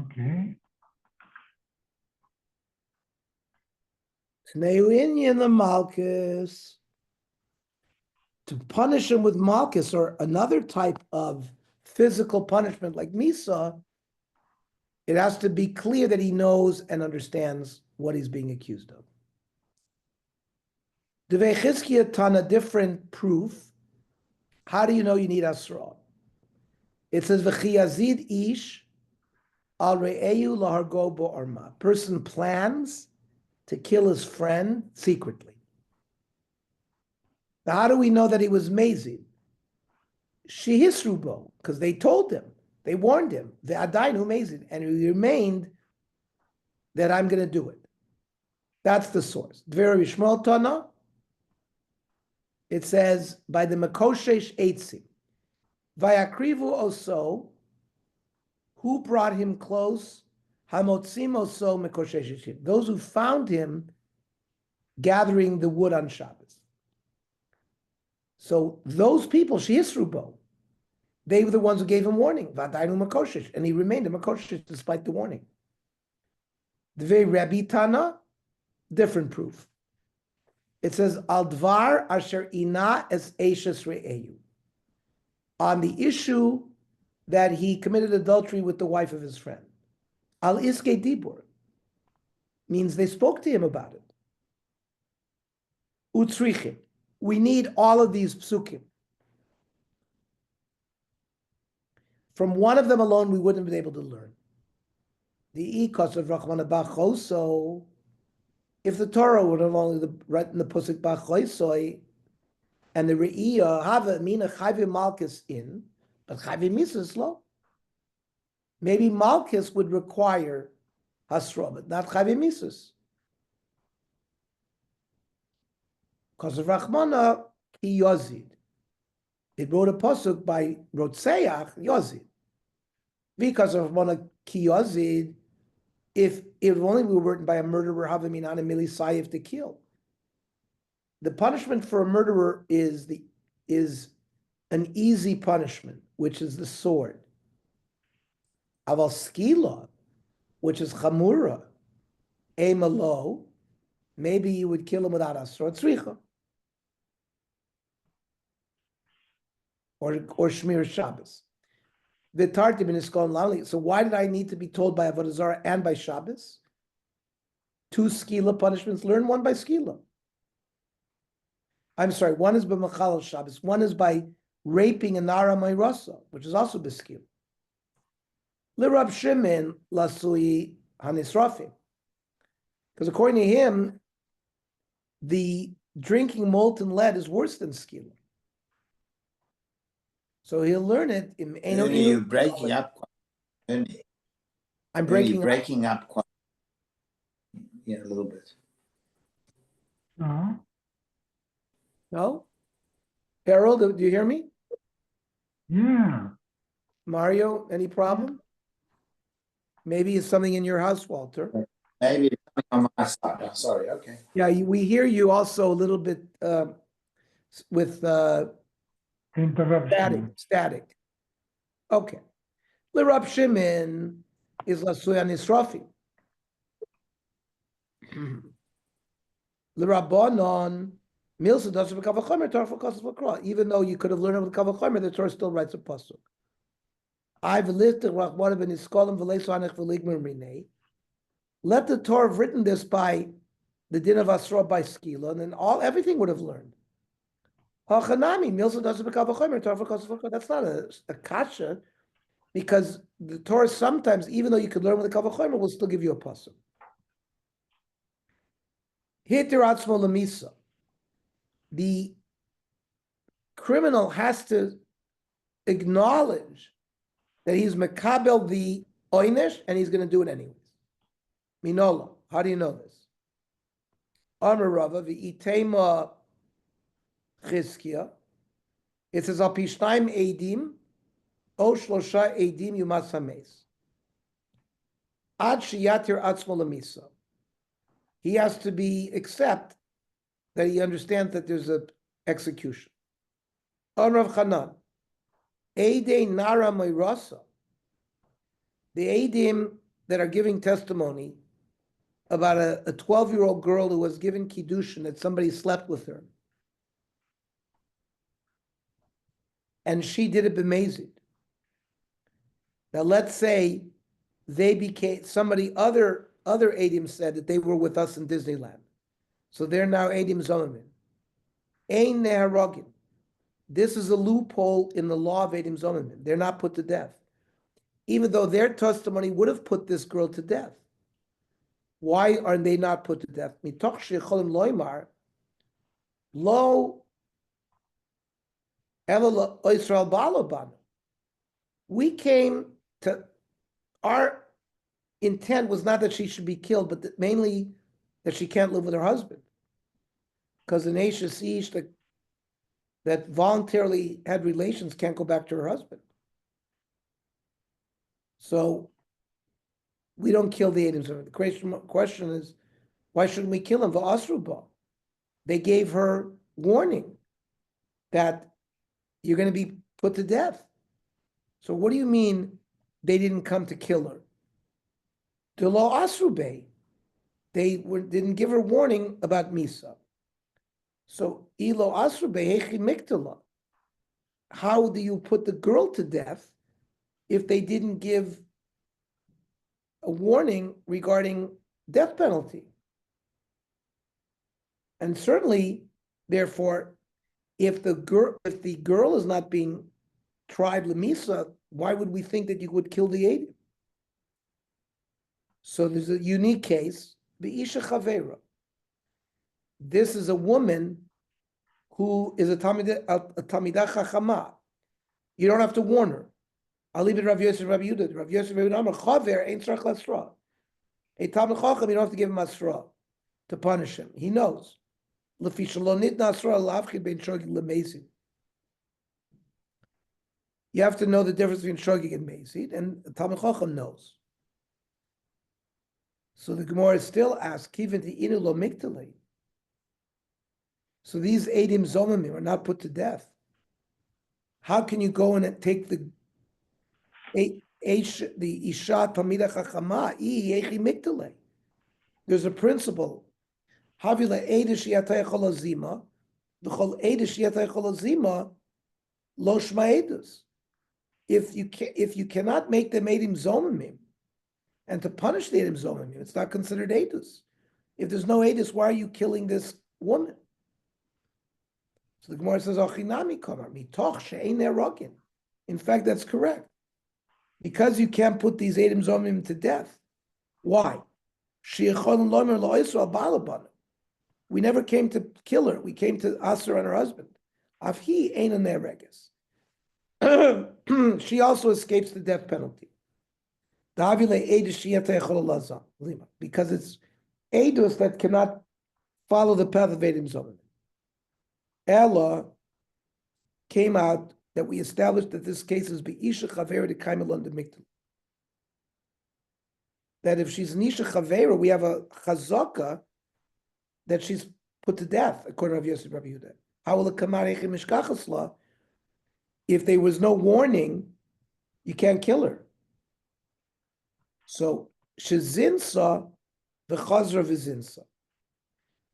Okay. Tneuin the Malchus. To punish him with Malchus or another type of physical punishment like Misa, it has to be clear that he knows and understands what he's being accused of. Devei Chizkiya Tana, different proof. How do you know you need Asra? It says, V'chiyazid ish al re'eyu lahargo bo'arma. Person plans to kill his friend secretly. Now, how do we know that he was mazid? Shehisrubo, because they told him, they warned him, the adainu mazid, and he remained that I'm going to do it. That's the source. Dvera Yishmael Tana, it says, by the Makoshesh Eitzim, Vayakrivu Oso, who brought him close, Hamotzim Oso Makoshesh, those who found him gathering the wood on Shabbos. So those people, Shehisrubo, they were the ones who gave him warning, Vadainu Makoshesh, and he remained a Makoshesh despite the warning. Dvei Rabbi Tana, different proof. It says, Al Dvar Asher Ina Es Eishes Re'eyu. On the issue that he committed adultery with the wife of his friend. Al Iske Dibur means they spoke to him about it. Utzrichim. We need all of these psukim. From one of them alone, we wouldn't have been able to learn. The ikos of Rachmana Bachoso, if the Torah would have only written the Pusik Bachoisoi, and the Re'iyah have a mina Chayvi Malchus in, but Chayvi Mises lo. Maybe Malchus would require Hasra, but not Chayvi Mises. Because of Rachmana Ki Yozid. It wrote a Pusik by Rotseach Yozid. Because of Rachmana Ki Yozid, if only we were written by a murderer, Havaminan and Mili Saif to kill. The punishment for a murderer is an easy punishment, which is the sword. Aval skila, which is chamura, emalo, maybe you would kill him without asra tzricha. Or shmir Shabbos. V'tartim in Iskon Lali. So why did I need to be told by Avodah Zarah and by Shabbos? Two skila punishments. Learn one by skila. I'm sorry, one is by Machal Shabbos. One is by raping a Nara Mayrasa, which is also beskil. L'Rab Shimon Lasui Hanisrafim. Because according to him, the drinking molten lead is worse than skila. So he'll learn it in You're breaking up. I'm breaking up quite, a little bit. No. No? Harold, do you hear me? Yeah. Mario, any problem? Maybe it's something in your house, Walter. Maybe it's coming on my side. Oh, sorry, okay. Yeah, we hear you also a little bit with Interruption. static. Okay. L'Rab Shimon is Lasui Hanisrafim. L'Rabbanon, Milsa doesn't become a chomer, Torah for Kosov Vakra. Even though you could have learned it with Kavach Chomer, the Torah still writes a pasuk. I've listed Rachmana ben Iskolim v'leisanech v'ligmer minei. Let the Torah have written this by the din of Asra by Skila, and then everything would have learned. Hachanami, Milsa doesn't become a chomer, Torah for Kosov Vakra. That's not a kasha, because the Torah sometimes, even though you could learn with the Kavach Chomer, will still give you a pasuk. Hitir atzmo lemisa. The criminal has to acknowledge that he's mekabel the oynesh and he's going to do it anyways. Minola, how do you know this? Amar Rava v'itema chizkiya. It says al pishnaim edim o shlosha edim yumas hames. Ad shiyatir atzmo lemisa. He has to accept that he understands that there's an execution. On Rav Chanan, Eidei Nara Mayrasa. The Eidim that are giving testimony about a 12-year-old girl who was given kiddushin that somebody slept with her. And she did it b'mezid. Now let's say they became, other Adim said that they were with us in Disneyland. So they're now Adim Zomim. Ein neharogim. This is a loophole in the law of Adim Zomim. They're not put to death. Even though their testimony would have put this girl to death. Why are they not put to death? Mitoch shecholim loymar, lo ela Israel balaban. We came to, our intent was not that she should be killed, but mainly that she can't live with her husband. Because an Ish that voluntarily had relations can't go back to her husband. So we don't kill the Adams. The question is, why shouldn't we kill him? V'asruba. They gave her warning that you're going to be put to death. So what do you mean they didn't come to kill her? De lo asrube. They didn't give her warning about Misa. So ilo asrube hechi miktala. How do you put the girl to death if they didn't give a warning regarding death penalty? And certainly, therefore, if the girl is not being tried lemisa, why would we think that you would kill the Adim? So there's a unique case, the Isha Chavera. This is a woman who is a Tamidah Chachama. You don't have to warn her. I'll leave it Rav Yosef, Rav Yehuda. Rav Yosef, Rav Yehuda, Amar Chaver ain't tzarich lasra. A Talmid Chacham, you don't have to give him asra to punish him. He knows. Lefi shelo nitna asra lavchid bein shogig lemezid. You have to know the difference between shogig and mezid, and the Talmid Chacham knows. So the Gemara still asks, Kivin inu lo miktale. So these Adim Zomimim are not put to death. How can you go and take the Isha Tamida Chachama, Yechi Miktale? There's a principle. Havila Eidish Yatay Cholazima, the Chol Eidish Yatay Cholazima, Lo Shma Edus. If you cannot make them Adim Zomimim, and to punish the Adim Zomimim, it's not considered Edus. If there's no Edus, why are you killing this woman? So the Gemara says, "Achinami kamar mitoch she'ein nerogin." In fact, that's correct, because you can't put these Adim Zomimim to death. Why? We never came to kill her. We came to aser on her husband. Afhi ein nereges. She also escapes the death penalty. Because it's Eidos that cannot follow the path of Adim Zomimim. Ella came out that we established that this case is Be'isha Chavera de Kaimelon de Miktel. That if she's an Isha Chavera, we have a Chazaka that she's put to death, according to Rav Yosef Rabbi Yehuda. How will it come out Mishkachasla? If there was no warning, you can't kill her. So Shezinsa, the Chazra Vizinsa.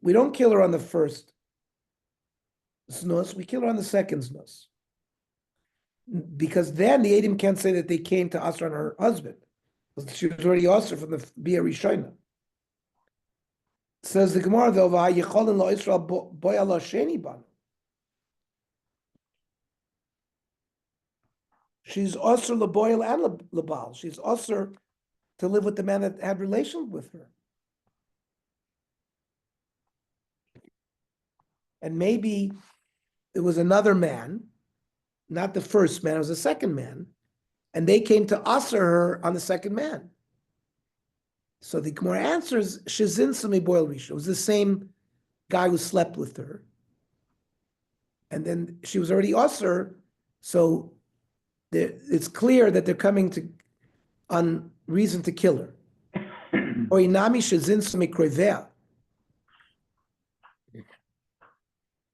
We don't kill her on the first znus, we kill her on the second znus. Because then the Adim can't say that they came to Asr on her husband. She was already Asr from the Bia Rishona. Says the Gemara though, V'hayicholin lo Yisrael boy Allah sheni ban. She's Asr leboil and lebal. She's Asr to live with the man that had relations with her. And maybe it was another man, not the first man, it was the second man, and they came to usher her on the second man. So the Gemara answers, Shezin Sami Boil Risha. It was the same guy who slept with her. And then she was already usher, so it's clear that they're coming to on reason to kill her. Oinami Shezin Sami Krevea.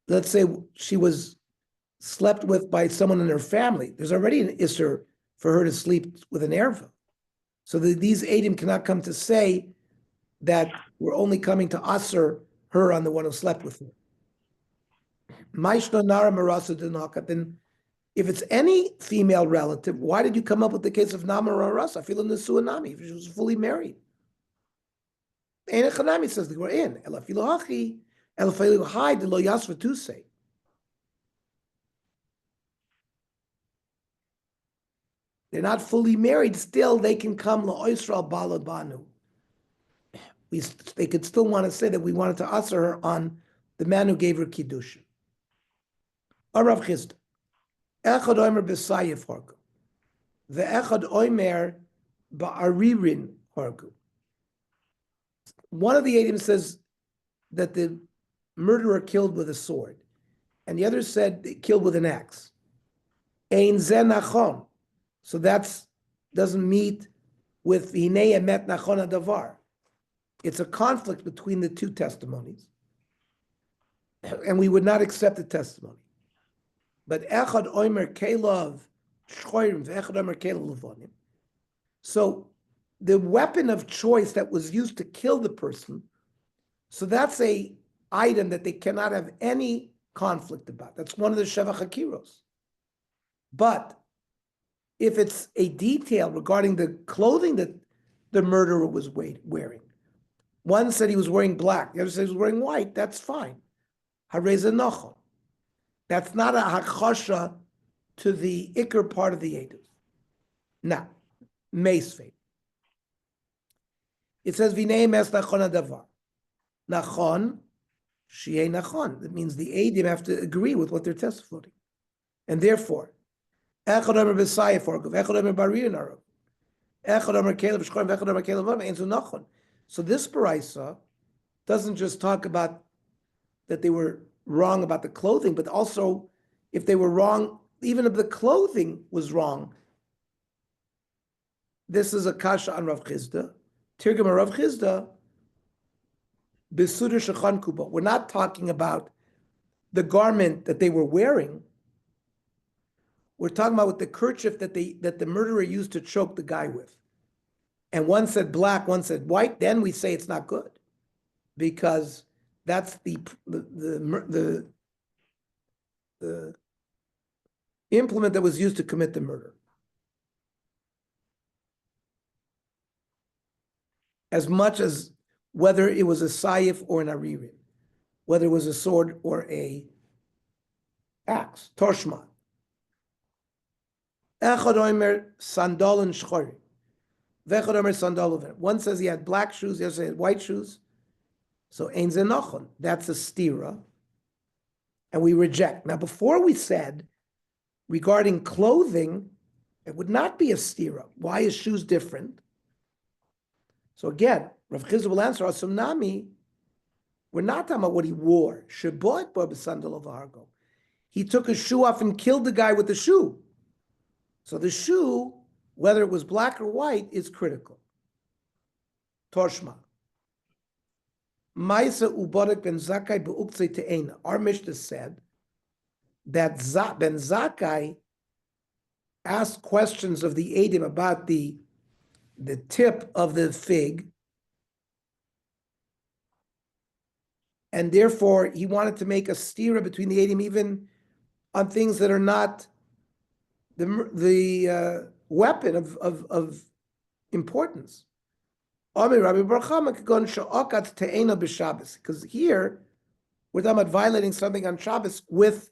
Let's say she was slept with by someone in her family. There's already an Isser for her to sleep with an Erva. So these Eidim cannot come to say that we're only coming to Aser her on the one who slept with her. Maishna Nara Marasa Dinaka, then if it's any female relative, why did you come up with the case of Nama Rasa? I feel in the Suanami, if she was fully married. Ein Echanami says we're in. Elafilu Hachi, Elafilu Hai, de Lo Yasva Tuse. They're not fully married, still they can come La Oisral Balabanu. They could still want to say that we wanted to answer her on the man who gave her Kiddushin. Arav Chisda. Echad Omer B'Sayef Hargu. Ve'echad Omer Ba'aririn Hargu. One of the Eidim says that the murderer killed with a sword, and the other said they killed with an axe. Ein Zen Nachon. So that's doesn't meet with Hinei Emet Nachon Adavar. It's a conflict between the two testimonies, and we would not accept the testimony. But Echad Omer Kelav Shchorim Echad Omer Kelav Levonim. So the weapon of choice that was used to kill the person, so that's a item that they cannot have any conflict about. That's one of the Sheva Chakiros. But if it's a detail regarding the clothing that the murderer was wearing, one said he was wearing black, the other said he was wearing white, that's fine. Hareza Nochon. That's not a hakosha to the ikr part of the Eidim. Now, Meisvei. It says, Vinei mes nachon adavar. Nachon, shiei nachon. That means the Eidim have to agree with what they're testifying. And therefore, Echad Omer B'Sayef Orgov, Echad Omer Baririn Orgov, Echad Omer Kelev Shchorim, Echad Omer Kelev Vom, Ein Zu Nachon. So this Baraisa doesn't just talk about that they were wrong about the clothing, but also if they were wrong, even if the clothing was wrong. This is a kasha on Rav Chisda. Tirgum Rav Chisda, B'Suda Shechan Kuba. We're not talking about the garment that they were wearing. We're talking about with the kerchief that the murderer used to choke the guy with. And one said black, one said white, then we say it's not good. Because that's the implement that was used to commit the murder. As much as whether it was a sayif or an aririn, whether it was a sword or a axe, torshma. Echad omer sandalin shchori, vechad omer sandalin. One says he had black shoes, the other says he had white shoes. So ein zenachon, that's a stira, and we reject. Now, before we said regarding clothing, it would not be a stira. Why is shoes different? So again, Rav Chisda will answer us. Nami, we're not talking about what he wore. Shebot bar b'sandal of hargo. He took a shoe off and killed the guy with the shoe. So the shoe, whether it was black or white, is critical. Torshma. Maisa ubarak ben Zakai be'uktzei te'ena. Our Mishnah said that Ben Zakai asked questions of the Eidim about the tip of the fig, and therefore he wanted to make a stira between the Eidim even on things that are not the weapon of importance. Because here we're talking about violating something on Shabbos with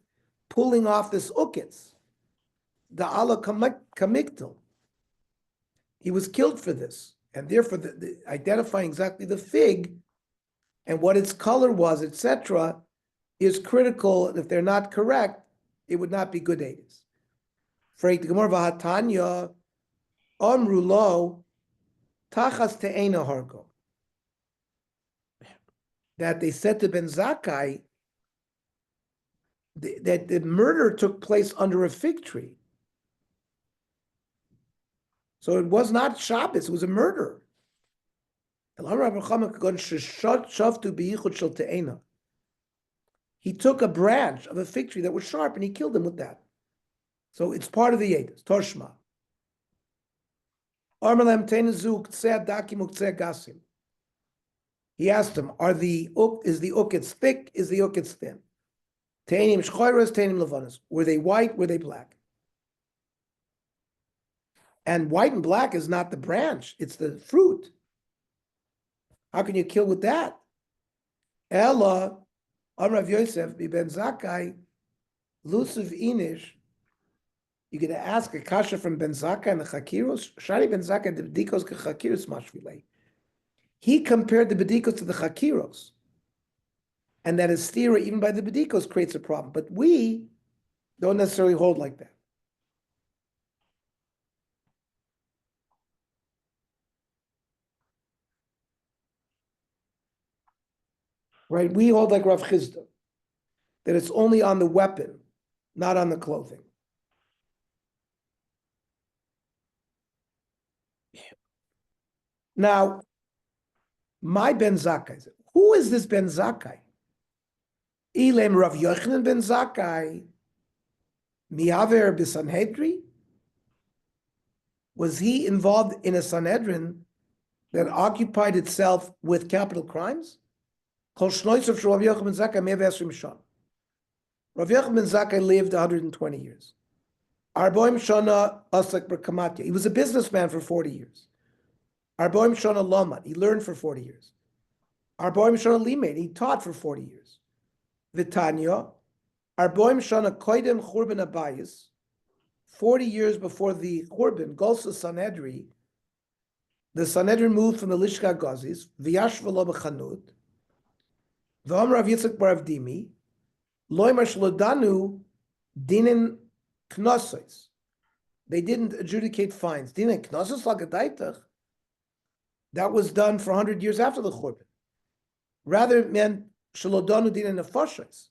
pulling off this ukitz, the ala kamiktel. He was killed for this, and therefore the identifying exactly the fig and what its color was, etc., is critical. And if they're not correct, it would not be good edis. Freit Gemara v'hatanya amru lo tachas te'ena hargo. That they said to Ben Zakai that the murder took place under a fig tree. So it was not Shabbos, it was a murder. He took a branch of a fig tree that was sharp and he killed him with that. So it's part of the Eidos, Torshma. Armalem tenezu ktseh dakim uktseh gasim. He asked him, is the ukitz thick? Is the ukitz thin? Tainim shchoiros, tainim levanos. Were they white? Were they black? And white and black is not the branch, it's the fruit. How can you kill with that? Ella, Rav Yosef, ben Zakkai, Luciv Inish. You're going to ask a kasha from Ben Zakkai and the Chakiros? Shari Ben Zakkai, the Bedikos Chakiros Mashvilei. He compared the Bedikos to the Chakiros. And that is stira, even by the Bedikos, creates a problem. But we don't necessarily hold like that. Right? We hold like Rav Chisda, that it's only on the weapon, not on the clothing. Now, my Ben Zakkai, who is this Ben Zakkai? Ilem Rav Yochanan Ben Zakkai, Miaver b'Sanhedrin? Was he involved in a Sanhedrin that occupied itself with capital crimes? Rav Yochanan Ben Zakkai lived 120 years. Arboim Shana Asak B'Kamatya. He was a businessman for 40 years. Arboim Shana Lomat. He learned for 40 years. Arboim Shana Limed. He taught for 40 years. Vitanya. Arboim Shana Koidem Churban Abayis. 40 years before the Churban, Golsa Sanhedrin, the Sanhedrin moved from the Lishka Gazis, V'yash v'lo b'chanut, V'am Rav Yitzchak bar Avdimi, Loimar shlodanu dinin knossos. They didn't adjudicate fines. Dinin knossos lagadaitach. That was done for 100 years after the Churban. Rather, it meant shlodanu dinin nefashos.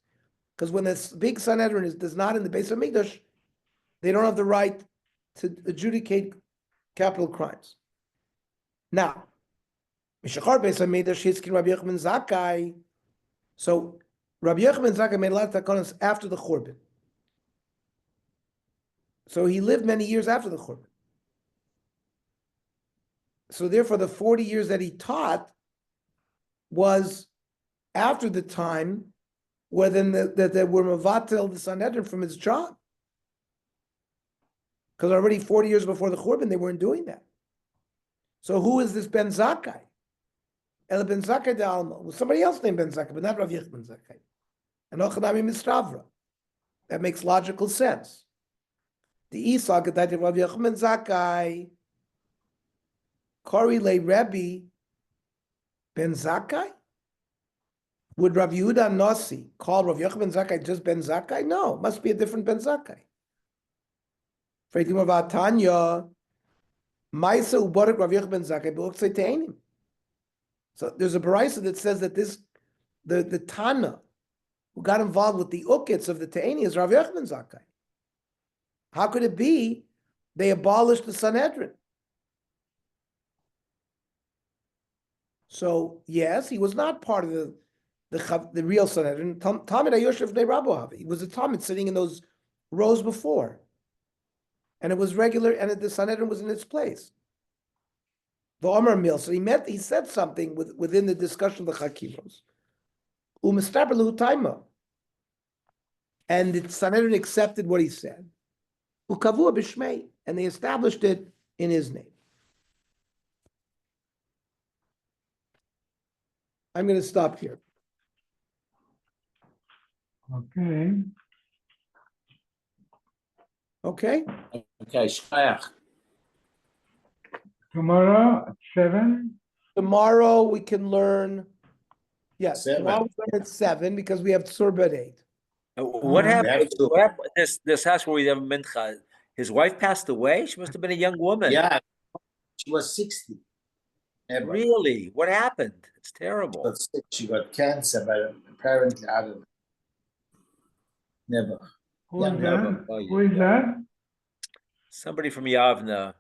Because when this big Sanhedrin does not in the base of Mikdash, they don't have the right to adjudicate capital crimes. Now, Mishachar Beis HaMikdash Hitzkin Rabbi Yochanan Zakkai. So Rabbi Yochanan Zakkai made a lot of takanos after the Churban. So he lived many years after the Churban. So therefore, the 40 years that he taught was after the time where then that they were mevatel the Sanhedrin from his job. Because already 40 years before the Churban, they weren't doing that. So who is this Ben Zakkai? El Ben Zakkai de Alma. Well, somebody else named Ben Zakkai, but not Rav Yochanan Ben Zakkai. And Ochanami Mistravra. That makes logical sense. The Isa Gedait of Rav Yochanan Ben Zakkai. Kori Le Rebbe Ben Zakkai? Would Rav Yehuda Nossi call Rav Yochanan Ben Zakkai just Ben Zakkai? No, it must be a different Ben Zakkai. Freitim of Tanya, Maisa Ubarak Rav Yochanan Ben Zakkai b'Uksei Te'enim. So there's a barisa that says that the Tana who got involved with the ukitz of the Te'eni is Rav Yochanan Ben Zakkai. How could it be they abolished the Sanhedrin? So yes, he was not part of the real Sanhedrin. Talmid Ayoshev Nei Rabbo. He was a Talmid sitting in those rows before. And it was regular, and the Sanhedrin was in its place. The Omer Mil. So he said something within the discussion of the Chakiros. And the Sanhedrin accepted what he said. Ukavua b'shmei, and they established it in his name. I'm going to stop here. Okay. Okay? Okay, Shayach. Tomorrow at 7. Tomorrow we can learn. Yes, 7. tomorrow we learn at 7 because we have Tzur at 8. What We have happened? to. What happened? This house where we have mincha. His wife passed away. She must have been a young woman. Yeah, she was 60. Never. Really? What happened? It's terrible. She got sick. She got cancer, but apparently I don't know. Never. Who Yeah, is no, that? but- Who is that? Somebody from Yavna.